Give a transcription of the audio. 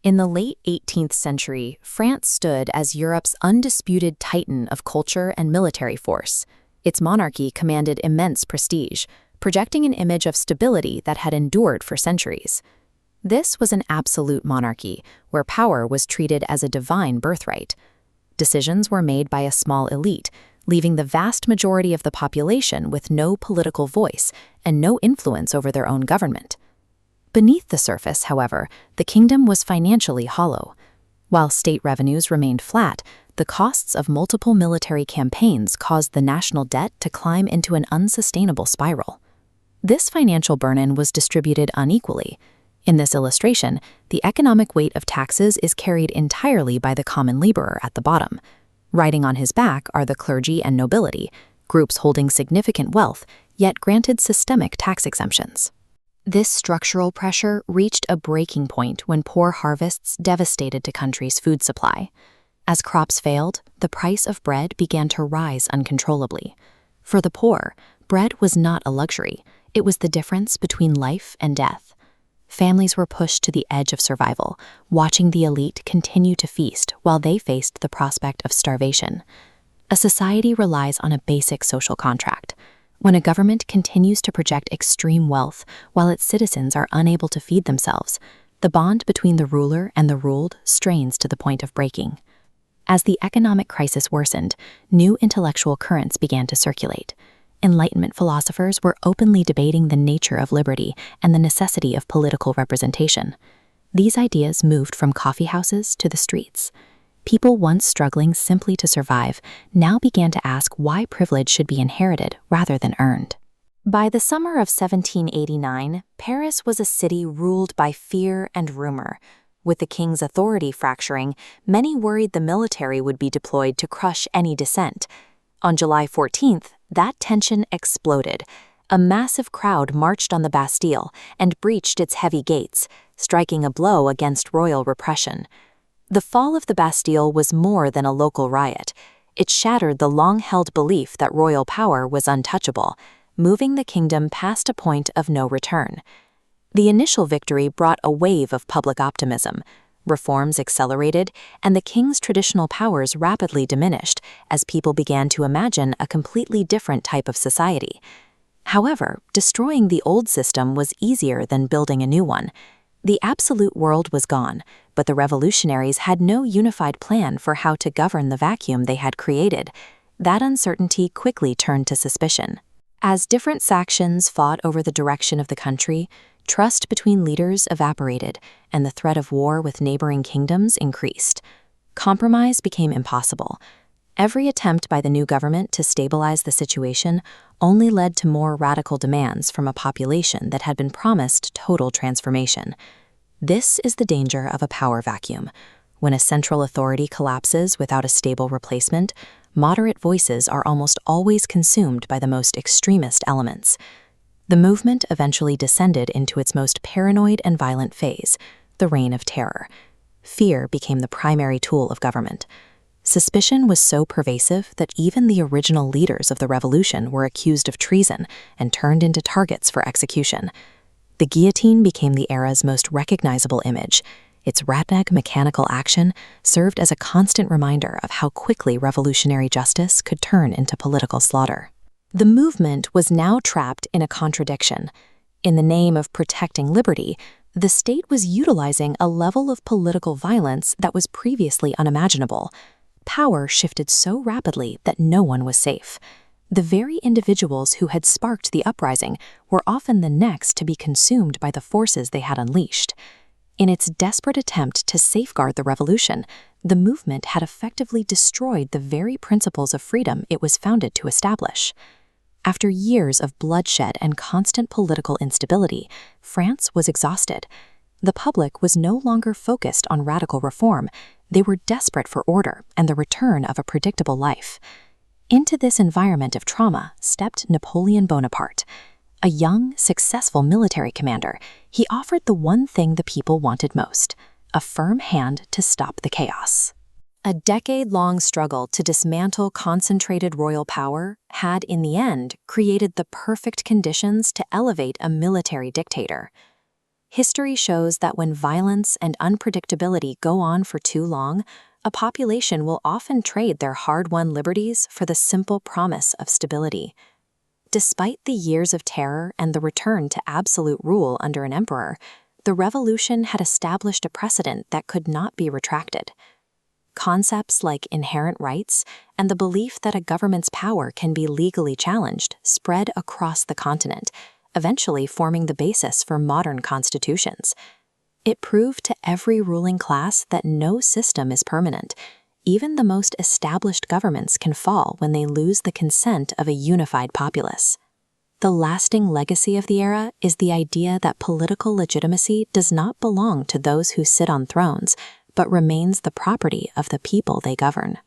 In the late 18th century, France stood as Europe's undisputed titan of culture and military force. Its monarchy commanded immense prestige, projecting an image of stability that had endured for centuries. This was an absolute monarchy, where power was treated as a divine birthright. Decisions were made by a small elite, leaving the vast majority of the population with no political voice and no influence over their own government. Beneath the surface, however, the kingdom was financially hollow. While state revenues remained flat, the costs of multiple military campaigns caused the national debt to climb into an unsustainable spiral. This financial burden was distributed unequally. In this illustration, the economic weight of taxes is carried entirely by the common laborer at the bottom. Riding on his back are the clergy and nobility, groups holding significant wealth, yet granted systemic tax exemptions. This structural pressure reached a breaking point when poor harvests devastated the country's food supply. As crops failed, the price of bread began to rise uncontrollably. For the poor, bread was not a luxury, it was the difference between life and death. Families were pushed to the edge of survival, watching the elite continue to feast while they faced the prospect of starvation. A society relies on a basic social contract. When a government continues to project extreme wealth while its citizens are unable to feed themselves, the bond between the ruler and the ruled strains to the point of breaking. As the economic crisis worsened, new intellectual currents began to circulate. Enlightenment philosophers were openly debating the nature of liberty and the necessity of political representation. These ideas moved from coffeehouses to the streets. People once struggling simply to survive now began to ask why privilege should be inherited rather than earned. By the summer of 1789, Paris was a city ruled by fear and rumor. With the king's authority fracturing, many worried the military would be deployed to crush any dissent. On July 14th, that tension exploded. A massive crowd marched on the Bastille and breached its heavy gates, striking a blow against royal repression. The fall of the Bastille was more than a local riot. It shattered the long-held belief that royal power was untouchable, moving the kingdom past a point of no return. The initial victory brought a wave of public optimism. Reforms accelerated, and the king's traditional powers rapidly diminished as people began to imagine a completely different type of society. However, destroying the old system was easier than building a new one. The absolute world was gone, but the revolutionaries had no unified plan for how to govern the vacuum they had created. That uncertainty quickly turned to suspicion. As different factions fought over the direction of the country, trust between leaders evaporated, and the threat of war with neighboring kingdoms increased. Compromise became impossible. Every attempt by the new government to stabilize the situation only led to more radical demands from a population that had been promised total transformation. This is the danger of a power vacuum. When a central authority collapses without a stable replacement, moderate voices are almost always consumed by the most extremist elements. The movement eventually descended into its most paranoid and violent phase, the Reign of Terror. Fear became the primary tool of government. Suspicion was so pervasive that even the original leaders of the revolution were accused of treason and turned into targets for execution. The guillotine became the era's most recognizable image. Its redneck mechanical action served as a constant reminder of how quickly revolutionary justice could turn into political slaughter. The movement was now trapped in a contradiction. In the name of protecting liberty, the state was utilizing a level of political violence that was previously unimaginable. Power shifted so rapidly that no one was safe. The very individuals who had sparked the uprising were often the next to be consumed by the forces they had unleashed. In its desperate attempt to safeguard the revolution, the movement had effectively destroyed the very principles of freedom it was founded to establish. After years of bloodshed and constant political instability, France was exhausted. The public was no longer focused on radical reform. They were desperate for order and the return of a predictable life. Into this environment of trauma stepped Napoleon Bonaparte. A young, successful military commander, he offered the one thing the people wanted most: a firm hand to stop the chaos. A decade-long struggle to dismantle concentrated royal power had, in the end, created the perfect conditions to elevate a military dictator. History shows that when violence and unpredictability go on for too long, a population will often trade their hard-won liberties for the simple promise of stability. Despite the years of terror and the return to absolute rule under an emperor, the revolution had established a precedent that could not be retracted. Concepts like inherent rights and the belief that a government's power can be legally challenged spread across the continent, eventually forming the basis for modern constitutions. It proved to every ruling class that no system is permanent. Even the most established governments can fall when they lose the consent of a unified populace. The lasting legacy of the era is the idea that political legitimacy does not belong to those who sit on thrones, but remains the property of the people they govern.